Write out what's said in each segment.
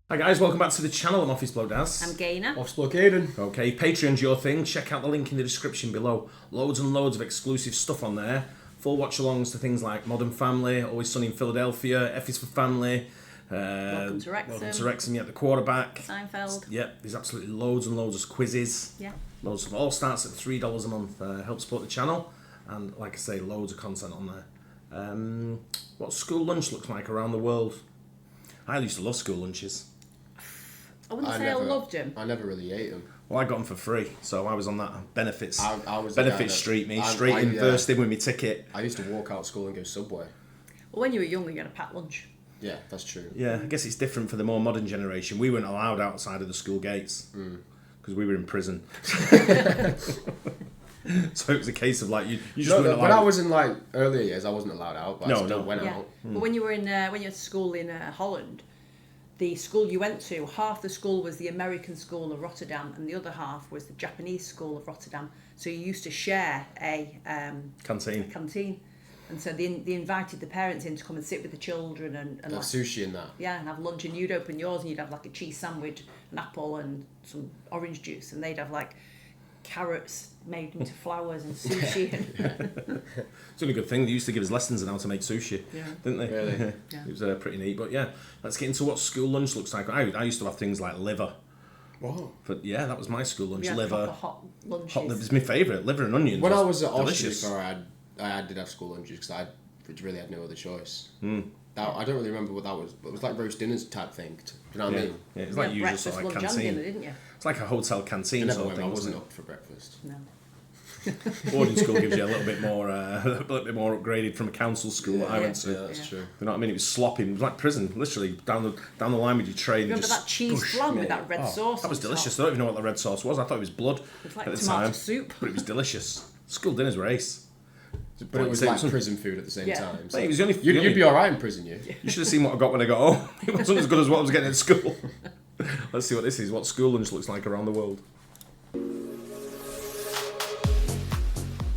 Hi guys, welcome back to the channel. I'm Office Bloke Daz. I'm Gaynor. Office Bloke Aidan. Okay, Patreon's your thing. Check out the link in the description below. Loads and loads of exclusive stuff on there. Full watch-alongs to things like Modern Family, Always Sunny in Philadelphia, F is for Family. Welcome to Wrexham. Welcome to Wrexham, yeah, the quarterback. Seinfeld. Yep, there's absolutely loads and loads of quizzes. Yeah. Loads of all starts at $3 a month. Help support the channel. And like I say, loads of content on there. What school lunch looks like around the world. I used to love school lunches. I wouldn't say I loved him. I never really ate them. Well, I got them for free, so I was on that benefits. I was benefits street, straight in, first in with my ticket. I used to walk out of school and go Subway. Well, when you were younger, you had a packed lunch. Yeah, that's true. Yeah, I guess it's different for the more modern generation. We weren't allowed outside of the school gates because we were in prison. So it was a case of like you just weren't allowed. When I was in like earlier years, I wasn't allowed out, but I still went out. But when you were at school in Holland, the school you went to, half the school was the American school of Rotterdam, and the other half was the Japanese school of Rotterdam. So you used to share a canteen, and so they invited the parents in to come and sit with the children and have sushi and that. Yeah, and have lunch, and you'd open yours and you'd have like a cheese sandwich, an apple, and some orange juice, and they'd have like carrots made into flowers and sushi. It's only a good thing they used to give us lessons on how to make sushi, didn't they? Really? Yeah. It was pretty neat. But yeah, let's get into what school lunch looks like. I used to have things like liver. Wow. But yeah, that was my school lunch. Yeah, liver. hot lunches. Hot liver was my favourite. Liver and onions. When I was at delicious. Austria, I did have school lunches because I really had no other choice. I don't really remember what that was, but it was like roast dinners type thing. Do you know what I mean? Yeah, it's like usual sort of like canteen. Dinner, didn't you? It's like a hotel canteen sort of thing. I wasn't up for breakfast. No. Boarding school gives you a little bit more upgraded from a council school that I went to. Yeah, that's true. You know what I mean? It was sloppy. It was like prison, literally down the line with your tray. Remember that cheese flan with that red sauce? That was delicious. I don't even know what the red sauce was. I thought it was blood like at the tomato time. soup. But it was delicious. School dinners were ace. But it was like prison food at the same time. So Mate, it was the only, you'd be alright in prison, you. You should have seen what I got when I got home. It wasn't as good as what I was getting at school. Let's see what this is. What school lunch looks like around the world.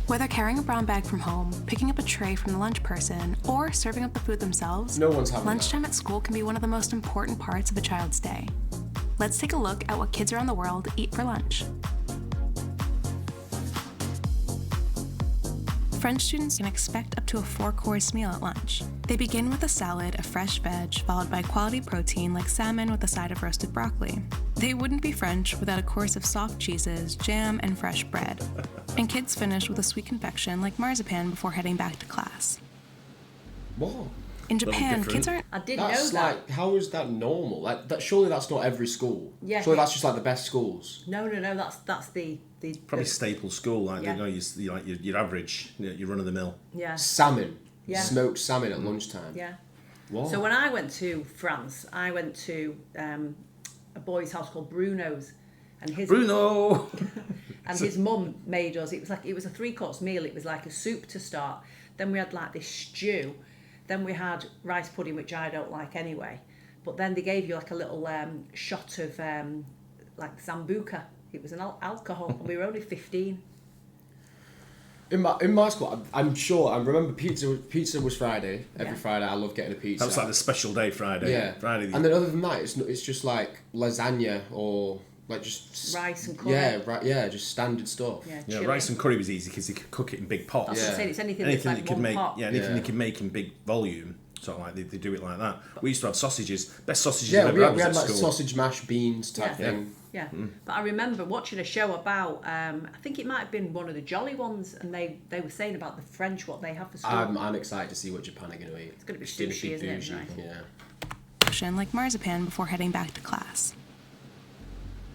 Whether carrying a brown bag from home, picking up a tray from the lunch person, or serving up the food themselves, No one's having lunchtime at school can be one of the most important parts of a child's day. Let's take a look at what kids around the world eat for lunch. French students can expect up to a 4-course meal at lunch. They begin with a salad of fresh veg, followed by quality protein like salmon with a side of roasted broccoli. They wouldn't be French without a course of soft cheeses, jam, and fresh bread. And kids finish with a sweet confection like marzipan before heading back to class. What? In Japan, different. kids aren't... I didn't know That's that. like, how is that normal? Like, surely that's not every school. Yeah. Surely that's just like the best schools. No, that's the Probably staple school, like Yeah. your average, your run of the mill. yeah. Salmon. Yeah. Smoked salmon at lunchtime. Yeah. What? So when I went to France, I went to a boy's house called Bruno's, and his Bruno! and his mum made us. It was a 3-course meal. It was like a soup to start. Then we had like this stew. Then we had rice pudding, which I don't like anyway. But then they gave you like a little shot of like Sambuca. It was an alcohol, and we were only 15. In my school, I'm sure I remember pizza was Friday. Every Friday, I love getting a pizza. That was like the special day Friday. Yeah. Friday. And then other than that, it's just like lasagna or like just Rice and curry. Yeah, just standard stuff. Yeah, Yeah, chili. rice and curry was easy because you could cook it in big pots. That's what I'm saying. It's anything that's Anything like that could one make, pot. anything Yeah. you can make in big volume. Sort of like they do it like that. We used to have sausages. Best sausages Yeah, I've we ever had had was like at school. sausage mash beans type thing. Yeah, but I remember watching a show about, I think it might have been one of the Jolly ones, and they were saying about the French, what they have for school. I'm excited to see what Japan are going to eat. It's gonna be sushi, isn't it? Right. Yeah. like marzipan before heading back to class.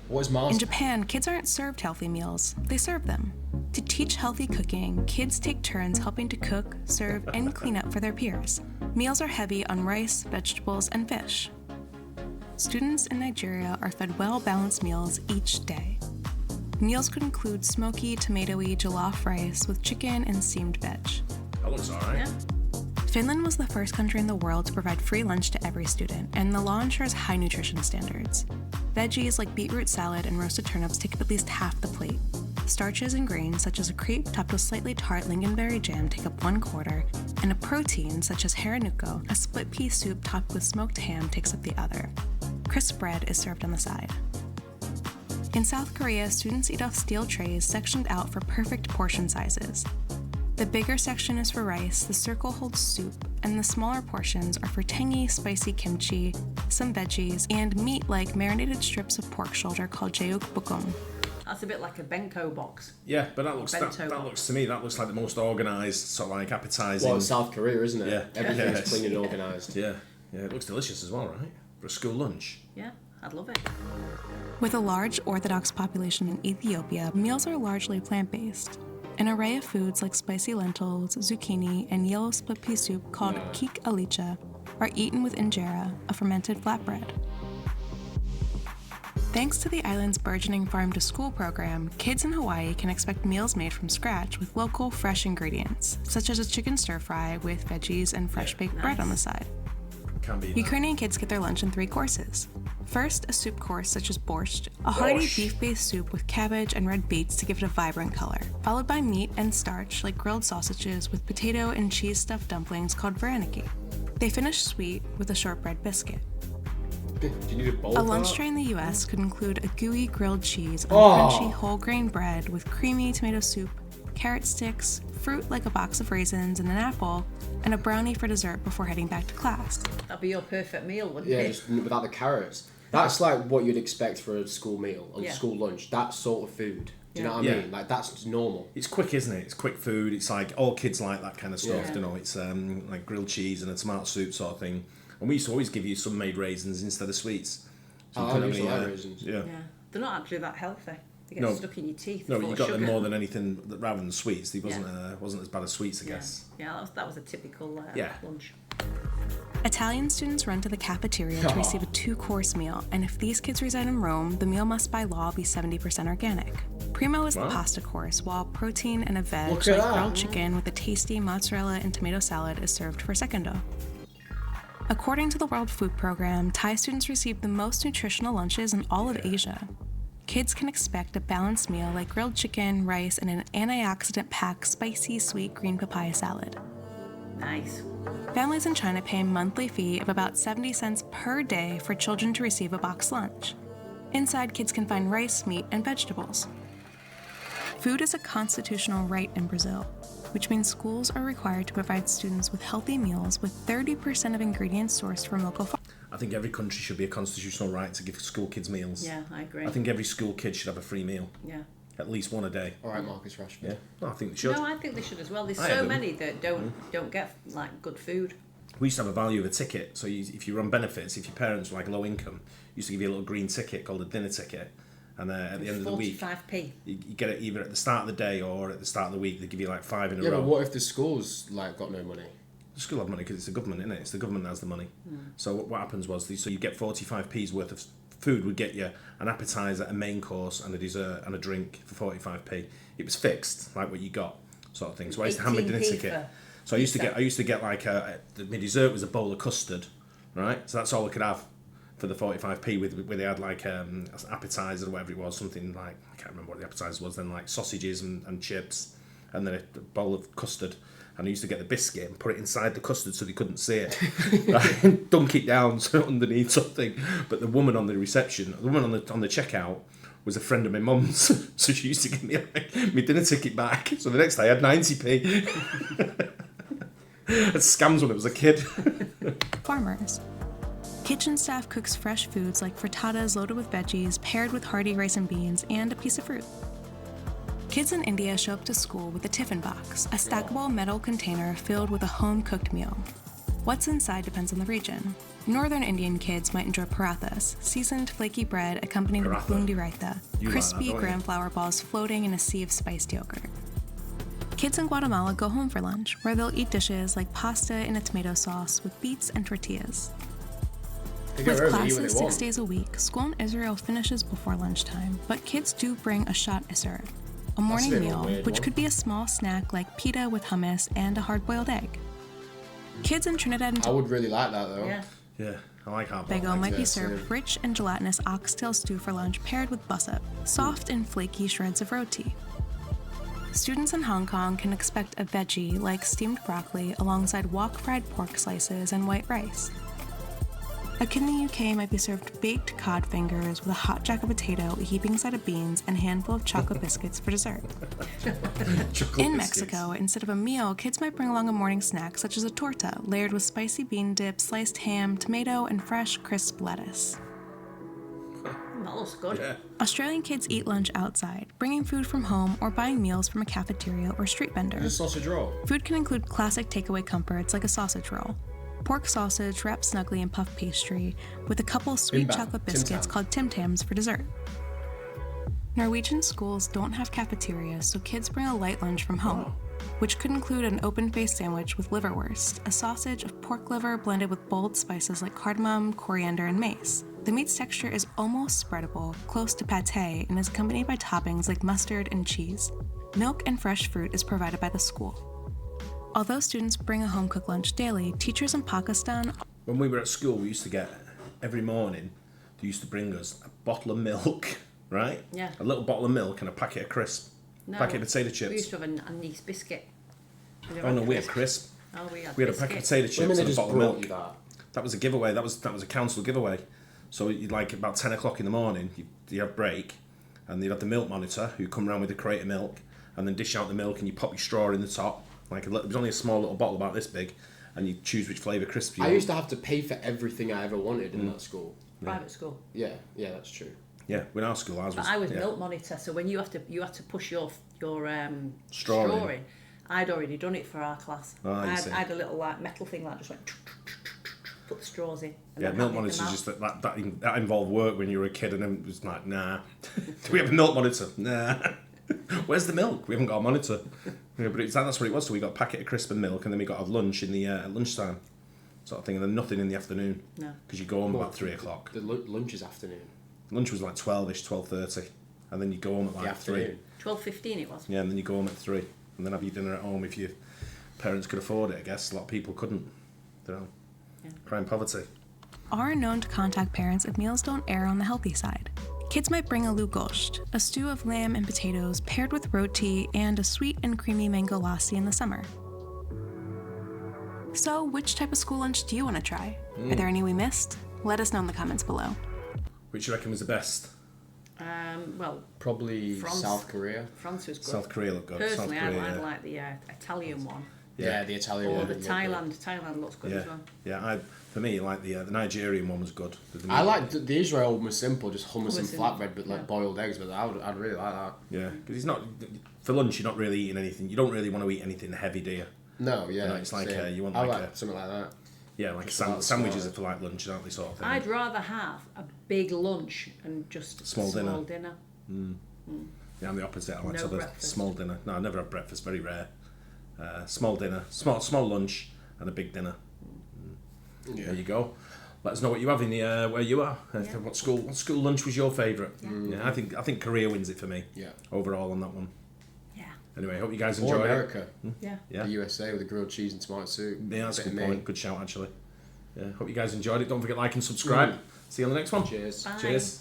What is In marzipan? Japan, kids aren't served healthy meals, they serve them. To teach healthy cooking, kids take turns helping to cook, serve, and clean up for their peers. Meals are heavy on rice, vegetables, and fish. Students in Nigeria are fed well-balanced meals each day. Meals could include smoky, tomatoey jollof rice with chicken and steamed veg. That looks alright. Yeah. Finland was the first country in the world to provide free lunch to every student, and the law ensures high nutrition standards. Veggies like beetroot salad and roasted turnips take up at least half the plate. Starches and grains such as a crepe topped with slightly tart lingonberry jam take up 1/4, and a protein such as haranuko, a split pea soup topped with smoked ham, takes up the other. Crisp bread is served on the side. In South Korea, students eat off steel trays sectioned out for perfect portion sizes. The bigger section is for rice, the circle holds soup, and the smaller portions are for tangy, spicy kimchi, some veggies, and meat like marinated strips of pork shoulder called jeokbokkum. That's a bit like a bento box. Yeah, but that looks to me that looks like the most organised, sort of like appetising. Well, it's South Korea, isn't it? Yeah. Everything's clean and organised. Yeah, it looks delicious as well, right? For a school lunch. Yeah, I'd love it. With a large Orthodox population in Ethiopia, meals are largely plant-based. An array of foods like spicy lentils, zucchini, and yellow split pea soup called kik alicha are eaten with injera, a fermented flatbread. Thanks to the island's burgeoning farm-to-school program, kids in Hawaii can expect meals made from scratch with local, fresh ingredients, such as a chicken stir-fry with veggies and fresh-baked bread on the side. Ukrainian kids get their lunch in 3 courses. First, a soup course such as borscht, a hearty beef-based soup with cabbage and red beets to give it a vibrant color, followed by meat and starch like grilled sausages with potato and cheese-stuffed dumplings called vareniki. They finish sweet with a shortbread biscuit. Do you need a bowl? A lunch tray in the US could include a gooey grilled cheese on crunchy whole grain bread with creamy tomato soup, carrot sticks, fruit like a box of raisins and an apple, and a brownie for dessert before heading back to class. That'd be your perfect meal, wouldn't Yeah, it? just without the carrots. That's like what you'd expect for a school meal, or school lunch. That sort of food. Do you know what I mean? Like, that's normal. It's quick, isn't it? It's quick food. It's like all kids like that kind of stuff, Yeah. you know. It's like grilled cheese and a tomato soup sort of thing. And we used to always give you some made raisins instead of sweets. So you I couldn't used to have like any, raisins. Yeah. They're not actually that healthy. They get No. stuck in your teeth. No, full you of got them sugar. more than anything rather than sweets. They wasn't as bad as sweets, I guess. Yeah, that was a typical lunch. Italian students run to the cafeteria to receive a 2-course meal, and if these kids reside in Rome, the meal must by law be 70% organic. Primo is the pasta course, while protein and a veg Look like at that. grilled chicken with a tasty mozzarella and tomato salad is served for secondo. According to the World Food Program, Thai students receive the most nutritional lunches in all of Asia. Kids can expect a balanced meal like grilled chicken, rice, and an antioxidant-packed spicy sweet green papaya salad. Nice. Families in China pay a monthly fee of about 70 cents per day for children to receive a boxed lunch. Inside, kids can find rice, meat, and vegetables. Food is a constitutional right in Brazil, which means schools are required to provide students with healthy meals with 30% of ingredients sourced from local farms. I think every country should be a constitutional right to give school kids meals. Yeah, I agree. I think every school kid should have a free meal. Yeah. At least one a day. All right, Marcus Rashford. Yeah. Well, I think they should. No, I think they should as well. There's I so agree. many that don't get like good food. We used to have a value of a ticket. So if you were on benefits, if your parents were like low income, used to give you a little green ticket called a dinner ticket. And at the end of the week, 45p. you get it either at the start of the day or at the start of the week. They give you like 5 in a Yeah, row. but what if the school's like got no money? The school have money because it's the government, isn't it? It's the government that has the money. So what happens was, so you get 45p's worth of food would get you an appetizer, a main course, and a dessert and a drink for 45p. It was fixed, like what you got, sort of thing. So I used to have my dinner 18p ticket. So I used to get like my dessert was a bowl of custard, right? So that's all I could have for the 45p where they had like an appetizer or whatever it was, something like, I can't remember what the appetizer was then, like sausages and chips, and then a bowl of custard. And I used to get the biscuit and put it inside the custard so they couldn't see it. Right? And dunk it down so underneath something. But the woman on the reception, the woman on the checkout was a friend of my mum's. So she used to give me like my dinner ticket back. So the next day I had 90p. I had scams when I was a kid. Farmers. Kitchen staff cooks fresh foods like frittatas loaded with veggies, paired with hearty rice and beans, and a piece of fruit. Kids in India show up to school with a tiffin box, a stackable metal container filled with a home-cooked meal. What's inside depends on the region. Northern Indian kids might enjoy parathas, seasoned flaky bread accompanied with bundi raita, crispy gram flour balls floating in a sea of spiced yogurt. Kids in Guatemala go home for lunch, where they'll eat dishes like pasta in a tomato sauce with beets and tortillas. With classes 6 days a week, school in Israel finishes before lunchtime, but kids do bring a shot isser, a morning meal, which could be a small snack like pita with hummus and a hard-boiled egg. Kids in Trinidad and I would really like that though. Yeah. Yeah, I like hard Tobago might be served rich and gelatinous oxtail stew for lunch paired with busup, soft and flaky shreds of roti. Students in Hong Kong can expect a veggie like steamed broccoli alongside wok fried pork slices and white rice. A kid in the UK might be served baked cod fingers with a hot jack of potato, a heaping side of beans, and a handful of chocolate biscuits for dessert. In Mexico, instead of a meal, kids might bring along a morning snack such as a torta, layered with spicy bean dip, sliced ham, tomato, and fresh, crisp lettuce. That looks good. Yeah. Australian kids eat lunch outside, bringing food from home or buying meals from a cafeteria or street vendor. A sausage roll. Food can include classic takeaway comforts like a sausage roll, pork sausage wrapped snugly in puff pastry, with a couple sweet Bimba, chocolate Tim biscuits Tam. called Tim Tams for dessert. Norwegian schools don't have cafeterias, so kids bring a light lunch from home, which could include an open-faced sandwich with liverwurst, a sausage of pork liver blended with bold spices like cardamom, coriander, and mace. The meat's texture is almost spreadable, close to pate, and is accompanied by toppings like mustard and cheese. Milk and fresh fruit is provided by the school. Although students bring a home-cooked lunch daily, teachers in Pakistan... When we were at school, we used to get, every morning, they used to bring us a bottle of milk, right? Yeah. A little bottle of milk and a packet of crisp. No, Packet of potato chips. We used to have a nice biscuit. Oh no, we had crisp. Oh, we had We had a packet of potato chips Women and they a just bottle of brought milk. you that. That was a giveaway. That was a council giveaway. So you'd like about 10 o'clock in the morning, you have break, and you'd have the milk monitor who come round with a crate of milk, and then dish out the milk, and you pop your straw in the top. It was only a small little bottle about this big, and you choose which flavour crisp you I want. used to have to pay for everything I ever wanted in that school. Private school. Yeah, that's true. Yeah, in our school, ours was. But I was yeah. milk monitor, so when you had to push your Straw straw in. in, I'd already done it for our class. Oh, you I see. had a little metal thing that just went put the straws in. And Yeah, then milk handed them monitors out. just that involved work when you were a kid, and then it was like, nah. Do we have a milk monitor? Nah. Where's the milk? We haven't got a monitor. Yeah, but that's what it was. So we got a packet of crisp and milk, and then we got a lunch in the lunchtime, sort of thing, and then nothing in the afternoon. No. Because you go home about 3 o'clock. The lunch is afternoon. Lunch was like 12ish, 12:30, and then you go home at The like 3. afternoon. 12:15 it was. Yeah, and then you go home at 3, and then have your dinner at home if your parents could afford it. I guess a lot of people couldn't. You know, Yeah. crime poverty. are known to contact parents if meals don't err on the healthy side. Kids might bring a lugosht, a stew of lamb and potatoes paired with roti and a sweet and creamy mango lassi in the summer. So, which type of school lunch do you want to try? Are there any we missed? Let us know in the comments below. Which you reckon was the best? Well, Probably France. South Korea. France was good. South Korea looked good. Personally, South Korea, I yeah. like the Italian one. Yeah, the Italian Or one. the looked Thailand. good. Thailand looks good as well. Yeah. For me, like the Nigerian one was good. I like the Israel one was simple, just hummus and Hummus and- flatbread, but like yeah. boiled eggs. But I'd really like that. Yeah, because it's not for lunch. You're not really eating anything. You don't really want to eat anything heavy, do you? No, yeah, You know, it's like, same. you want I like like something like that. Yeah, like Just a lot of sandwiches small- are for like lunch, aren't they? Sort of thing. I'd rather have a big lunch and just Small dinner. dinner. Yeah, I'm the opposite. I like No to have a breakfast. small dinner. No, I never have breakfast. Very rare. Small dinner, small lunch, and a big dinner. Yeah. There you go. Let us know what you have in the where you are. What school lunch was your favourite? Yeah, I think Korea wins it for me. Yeah. Overall on that one. Yeah. Anyway, hope you guys Or enjoyed it. America, Yeah. Yeah. the USA with the grilled cheese and tomato soup. Yeah, that's a Bit good of point. May. Good shout actually. Yeah. Hope you guys enjoyed it. Don't forget to like and subscribe. See you on the next one. Cheers. Bye. Cheers.